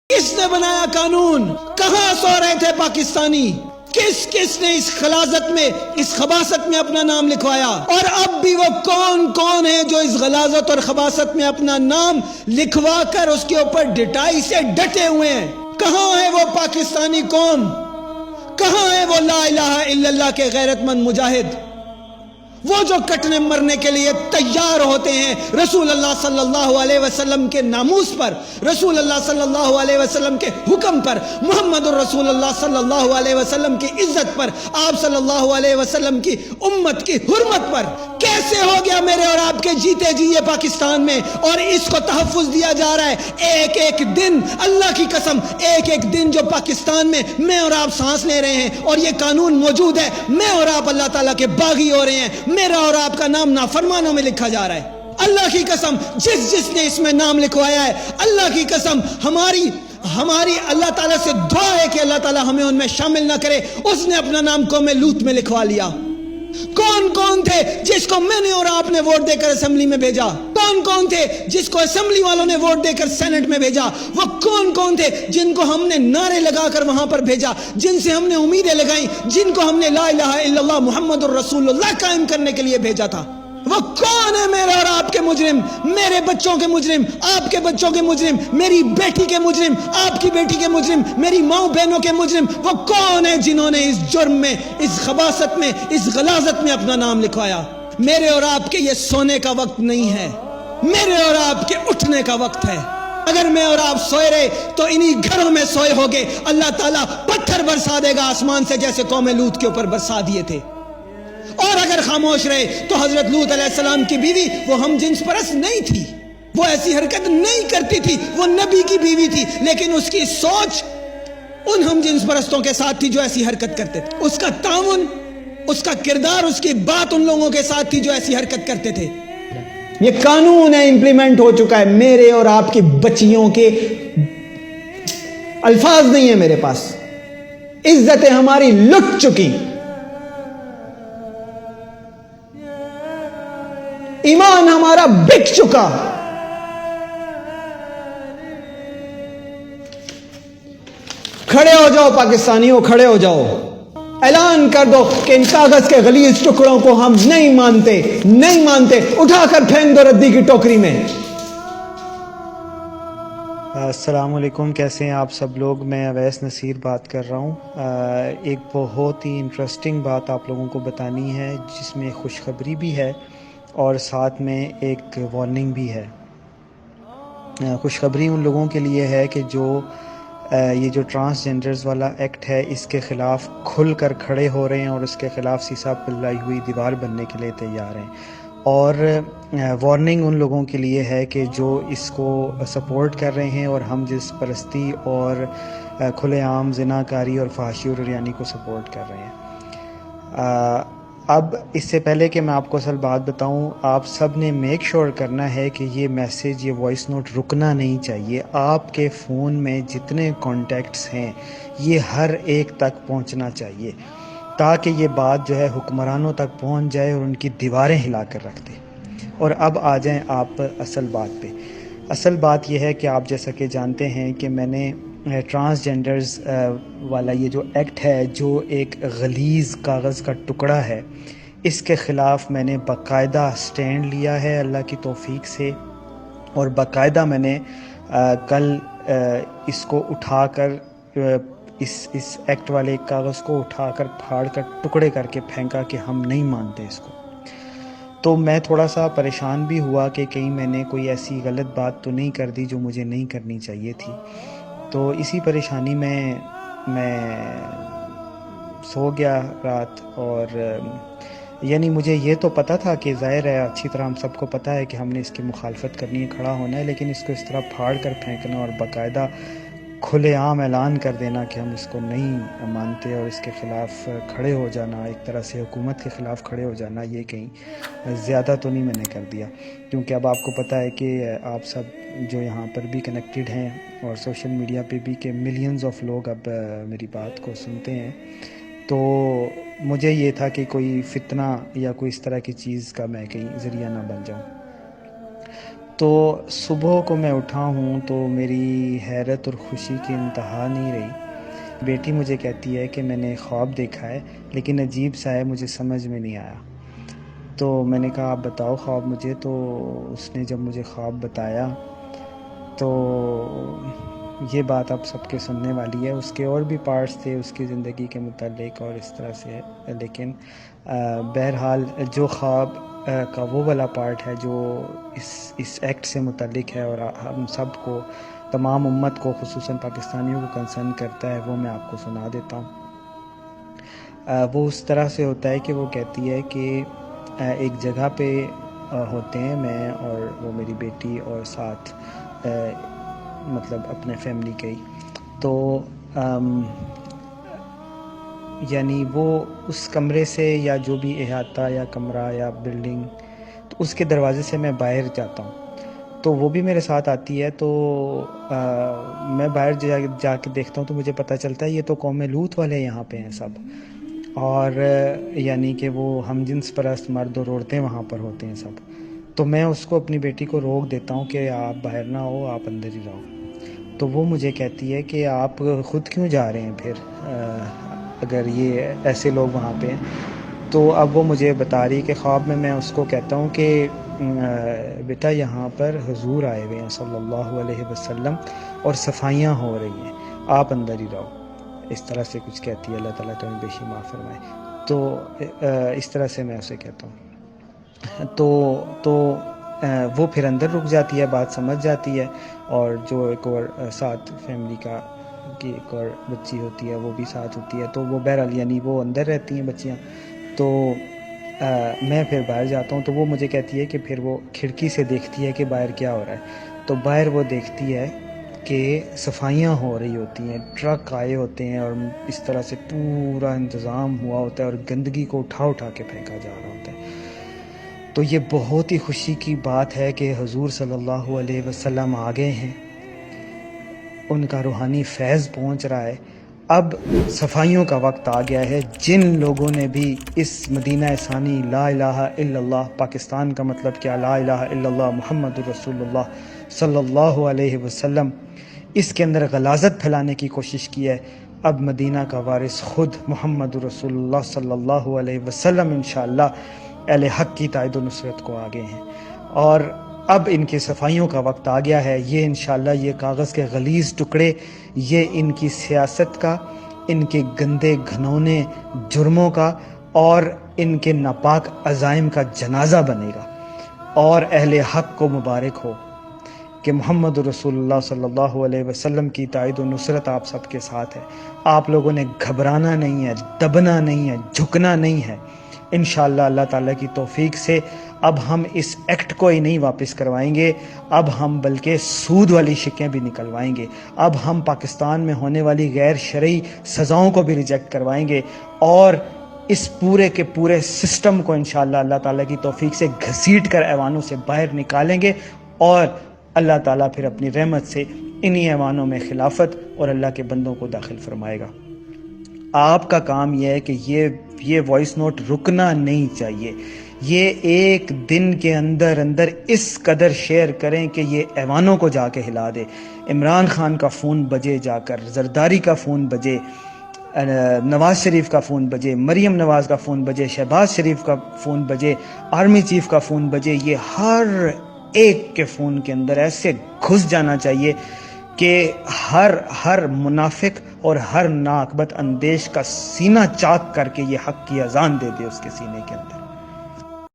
کس نے بنایا قانون؟ کہاں سو رہے تھے پاکستانی؟ کس نے اس غلاظت میں، اس خباثت میں اپنا نام لکھوایا؟ اور اب بھی وہ کون ہے جو اس غلاظت اور خباثت میں اپنا نام لکھوا کر اس کے اوپر ڈٹائی سے ڈٹے ہوئے ہیں؟ کہاں ہے وہ پاکستانی قوم؟ کہاں ہے وہ لا الہ الا اللہ کے غیرت مند مجاہد، وہ جو کٹنے مرنے کے لیے تیار ہوتے ہیں رسول اللہ صلی اللہ علیہ وسلم کے ناموس پر، رسول اللہ صلی اللہ علیہ وسلم کے حکم پر، محمد الرسول اللہ صلی اللہ علیہ وسلم کی عزت پر، آپ صلی اللہ علیہ وسلم کی امت کی حرمت پر؟ کیسے ہو گیا میرے اور آپ کے جیتے جی یہ پاکستان میں، اور اس کو تحفظ دیا جا رہا ہے ایک ایک دن؟ اللہ کی قسم، ایک ایک دن جو پاکستان میں میں اور آپ سانس لے رہے ہیں اور یہ قانون موجود ہے، میں اور آپ اللہ تعالیٰ کے باغی ہو رہے ہیں، میرا اور آپ کا نام نافرمانوں میں لکھا جا رہا ہے۔ اللہ کی قسم، جس نے اس میں نام لکھوایا ہے، اللہ کی قسم ہماری اللہ تعالیٰ سے دعا ہے کہ اللہ تعالیٰ ہمیں ان میں شامل نہ کرے۔ اس نے اپنا نام قوم لوط میں لکھوا لیا۔ کون تھے جس کو میں نے اور آپ نے ووٹ دے کر اسمبلی میں بھیجا؟ کون تھے جس کو اسمبلی والوں نے ووٹ دے کر سینٹ میں بھیجا؟ وہ کون تھے جن کو ہم نے نعرے لگا کر وہاں پر بھیجا، جن سے ہم نے امیدیں لگائیں، جن کو ہم نے لا الہ الا اللہ محمد الرسول اللہ قائم کرنے کے لیے بھیجا تھا؟ وہ کون ہے میرے اور آپ کے مجرم، میرے بچوں کے مجرم، آپ کے بچوں کے مجرم، میری بیٹی کے مجرم، آپ کی بیٹی کے مجرم، میری ماؤں بہنوں کے مجرم؟ وہ کون ہے جنہوں نے اس جرم میں، اس خباثت میں، اس غلاظت میں اپنا نام لکھوایا؟ میرے اور آپ کے یہ سونے کا وقت نہیں ہے، میرے اور آپ کے اٹھنے کا وقت ہے۔ اگر میں اور آپ سوئے رہے تو انہی گھروں میں سوئے ہوگے، اللہ تعالیٰ پتھر برسا دے گا آسمان سے، جیسے قوم لوط کے اوپر برسا دیے تھے۔ اور اگر خاموش رہے تو حضرت لوط علیہ السلام کی بیوی وہ ہم جنس پرست نہیں تھی، وہ ایسی حرکت نہیں کرتی تھی، وہ نبی کی بیوی تھی، لیکن اس کی سوچ ان ہم جنس پرستوں کے ساتھ تھی جو ایسی حرکت کرتے تھے، اس کا تعاون، اس کا کردار، اس کی بات ان لوگوں کے ساتھ تھی جو ایسی حرکت کرتے تھے۔ یہ قانون ہے، امپلیمنٹ ہو چکا ہے، میرے اور آپ کی بچیوں کے الفاظ نہیں ہیں میرے پاس، عزتیں ہماری لٹ چکی، ایمان ہمارا بک چکا۔ کھڑے ہو جاؤ پاکستانیوں، کھڑے ہو جاؤ، اعلان کر دو کہ ان کاغذ کے غلیظ ٹکڑوں کو ہم نہیں مانتے، اٹھا کر پھینک دو ردی کی ٹوکری میں۔ السلام علیکم، کیسے ہیں آپ سب لوگ؟ میں اویس نصیر بات کر رہا ہوں۔ ایک بہت ہی انٹرسٹنگ بات آپ لوگوں کو بتانی ہے، جس میں خوشخبری بھی ہے اور ساتھ میں ایک وارننگ بھی ہے۔ خوشخبری ان لوگوں کے لیے ہے کہ جو یہ جو ٹرانسجنڈرز والا ایکٹ ہے، اس کے خلاف کھل کر کھڑے ہو رہے ہیں اور اس کے خلاف سیسا پلائی ہوئی دیوار بننے کے لیے تیار ہیں۔ اور وارننگ ان لوگوں کے لیے ہے کہ جو اس کو سپورٹ کر رہے ہیں اور ہم جنس پرستی اور کھلے عام زناکاری اور فحاشی اور عریانی کو سپورٹ کر رہے ہیں۔ اب اس سے پہلے کہ میں آپ کو اصل بات بتاؤں، آپ سب نے میک شور کرنا ہے کہ یہ میسیج، یہ وائس نوٹ رکنا نہیں چاہیے۔ آپ کے فون میں جتنے کانٹیکٹس ہیں یہ ہر ایک تک پہنچنا چاہیے، تاکہ یہ بات جو ہے حکمرانوں تک پہنچ جائے اور ان کی دیواریں ہلا کر رکھ دے۔ اور اب آ جائیں آپ اصل بات پہ۔ اصل بات یہ ہے کہ آپ جیسا کہ جانتے ہیں کہ میں نے ٹرانسجنڈرز والا یہ جو ایکٹ ہے، جو ایک غلیظ کاغذ کا ٹکڑا ہے، اس کے خلاف میں نے باقاعدہ سٹینڈ لیا ہے اللہ کی توفیق سے، اور باقاعدہ میں نے کل اس کو اٹھا کر اس ایکٹ والے کاغذ کو اٹھا کر پھاڑ کر ٹکڑے کر کے پھینکا کہ ہم نہیں مانتے اس کو۔ تو میں تھوڑا سا پریشان بھی ہوا کہ کہیں میں نے کوئی ایسی غلط بات تو نہیں کر دی جو مجھے نہیں کرنی چاہیے تھی۔ تو اسی پریشانی میں سو گیا رات، اور یعنی مجھے یہ تو پتہ تھا کہ ظاہر ہے، اچھی طرح ہم سب کو پتہ ہے کہ ہم نے اس کی مخالفت کرنی ہے، کھڑا ہونا ہے، لیکن اس کو اس طرح پھاڑ کر پھینکنا اور باقاعدہ کھلے عام اعلان کر دینا کہ ہم اس کو نہیں مانتے اور اس کے خلاف کھڑے ہو جانا، ایک طرح سے حکومت کے خلاف کھڑے ہو جانا، یہ کہیں زیادہ تو نہیں میں نے کر دیا؟ کیونکہ اب آپ کو پتہ ہے کہ آپ سب جو یہاں پر بھی کنیکٹڈ ہیں اور سوشل میڈیا پہ بھی، کہ ملینز آف لوگ اب میری بات کو سنتے ہیں، تو مجھے یہ تھا کہ کوئی فتنہ یا کوئی اس طرح کی چیز کا میں کہیں ذریعہ نہ بن جاؤں۔ تو صبح کو میں اٹھا ہوں تو میری حیرت اور خوشی کی انتہا نہیں رہی۔ بیٹی مجھے کہتی ہے کہ میں نے خواب دیکھا ہے لیکن عجیب سا ہے، مجھے سمجھ میں نہیں آیا۔ تو میں نے کہا آپ بتاؤ خواب مجھے، تو اس نے جب مجھے خواب بتایا تو یہ بات اب سب کے سننے والی ہے۔ اس کے اور بھی پارٹس تھے اس کی زندگی کے متعلق اور اس طرح سے، لیکن بہرحال جو خواب کا وہ والا پارٹ ہے جو اس ایکٹ سے متعلق ہے اور ہم سب کو، تمام امت کو، خصوصاً پاکستانیوں کو کنسرن کرتا ہے، وہ میں آپ کو سنا دیتا ہوں۔ وہ اس طرح سے ہوتا ہے کہ وہ کہتی ہے کہ ایک جگہ پہ ہوتے ہیں میں اور وہ میری بیٹی اور ساتھ مطلب اپنے فیملی کے ہی، تو یعنی وہ اس کمرے سے یا جو بھی احاطہ یا کمرہ یا بلڈنگ، تو اس کے دروازے سے میں باہر جاتا ہوں، تو وہ بھی میرے ساتھ آتی ہے۔ تو میں باہر جا کے دیکھتا ہوں تو مجھے پتہ چلتا ہے یہ تو قوم لوط والے یہاں پہ ہیں سب، اور یعنی کہ وہ ہم جنس پرست مرد اور عورتیں وہاں پر ہوتے ہیں سب۔ تو میں اس کو، اپنی بیٹی کو روک دیتا ہوں کہ آپ باہر نہ ہو، آپ اندر ہی رہو۔ تو وہ مجھے کہتی ہے کہ آپ خود کیوں جا رہے ہیں پھر اگر یہ ایسے لوگ وہاں پہ ہیں۔ تو اب وہ مجھے بتا رہی کہ خواب میں اس کو کہتا ہوں کہ بیٹا یہاں پر حضور آئے ہوئے ہیں صلی اللہ علیہ وسلم اور صفائیاں ہو رہی ہیں، آپ اندر ہی رہو، اس طرح سے کچھ کہتی ہے۔ اللہ تعالیٰ تمہیں بے شمار فرمائے۔ تو اس طرح سے میں اسے کہتا ہوں۔ تو وہ پھر اندر رک جاتی ہے، بات سمجھ جاتی ہے، اور جو ایک اور ساتھ فیملی کی ایک اور بچی ہوتی ہے وہ بھی ساتھ ہوتی ہے، تو وہ بہرحال یعنی وہ اندر رہتی ہیں بچیاں۔ تو میں پھر باہر جاتا ہوں تو وہ مجھے کہتی ہے کہ پھر وہ کھڑکی سے دیکھتی ہے کہ باہر کیا ہو رہا ہے۔ تو باہر وہ دیکھتی ہے کہ صفائیاں ہو رہی ہوتی ہیں، ٹرک آئے ہوتے ہیں اور اس طرح سے پورا انتظام ہوا ہوتا ہے اور گندگی کو اٹھا اٹھا کے پھینکا جا رہا ہوتا ہے۔ تو یہ بہت ہی خوشی کی بات ہے کہ حضور صلی اللہ علیہ وسلم آ گئے ہیں، ان کا روحانی فیض پہنچ رہا ہے۔ اب صفائیوں کا وقت آ گیا ہے۔ جن لوگوں نے بھی اس مدینہ ثانی لا الہ الا اللہ، پاکستان کا مطلب کیا، لا الہ الا اللہ محمد رسول اللہ صلی اللہ علیہ وسلم، اس کے اندر غلاظت پھیلانے کی کوشش کی ہے، اب مدینہ کا وارث خود محمد رسول اللہ صلی اللہ علیہ وسلم انشاءاللہ اہل حق کی تائید و نصرت کو آگے ہیں، اور اب ان کی صفائیوں کا وقت آ گیا ہے۔ یہ انشاءاللہ یہ کاغذ کے غلیظ ٹکڑے، یہ ان کی سیاست کا، ان کے گندے گھنونے جرموں کا اور ان کے ناپاک عزائم کا جنازہ بنے گا، اور اہل حق کو مبارک ہو کہ محمد رسول اللہ صلی اللہ علیہ وسلم کی تائید و نصرت آپ سب کے ساتھ ہے۔ آپ لوگوں نے گھبرانا نہیں ہے، دبنا نہیں ہے، جھکنا نہیں ہے۔ انشاءاللہ اللہ تعالیٰ کی توفیق سے اب ہم اس ایکٹ کو ہی نہیں واپس کروائیں گے، اب ہم بلکہ سود والی شکیں بھی نکلوائیں گے، اب ہم پاکستان میں ہونے والی غیر شرعی سزاؤں کو بھی ریجیکٹ کروائیں گے، اور اس پورے کے پورے سسٹم کو انشاءاللہ اللہ تعالیٰ کی توفیق سے گھسیٹ کر ایوانوں سے باہر نکالیں گے، اور اللہ تعالیٰ پھر اپنی رحمت سے انہی ایوانوں میں خلافت اور اللہ کے بندوں کو داخل فرمائے گا۔ آپ کا کام یہ ہے کہ یہ وائس نوٹ رکنا نہیں چاہیے، یہ ایک دن کے اندر اندر اس قدر شیئر کریں کہ یہ ایوانوں کو جا کے ہلا دے۔ عمران خان کا فون بجے جا کر، زرداری کا فون بجے، نواز شریف کا فون بجے، مریم نواز کا فون بجے، شہباز شریف کا فون بجے، آرمی چیف کا فون بجے، یہ ہر ایک کے فون کے اندر ایسے گھس جانا چاہیے کہ ہر منافق اور ہر ناقبت اندیش کا سینہ چاک کر کے یہ حق کی اذان دے دے اس کے سینے کے اندر۔